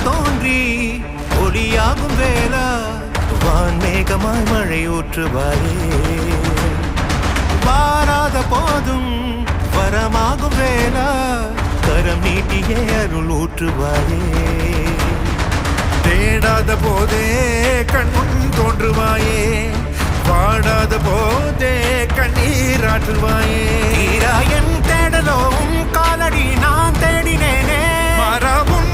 தோன்றி ஒளியாகும் வேளா வான்மேகமாய் மழை ஊற்றுவாயே வாராத போதும் வரமாகும் வேளா கரம் நீட்டியே அருள் ஊற்றுவாயே தேடாத போதே கண்முன் தோன்றுவாயே பாடாத போதே கண்ணீராற்றுவாயே தீரா என் தேடலும் காலடி நான் தேடினேனே மரபும்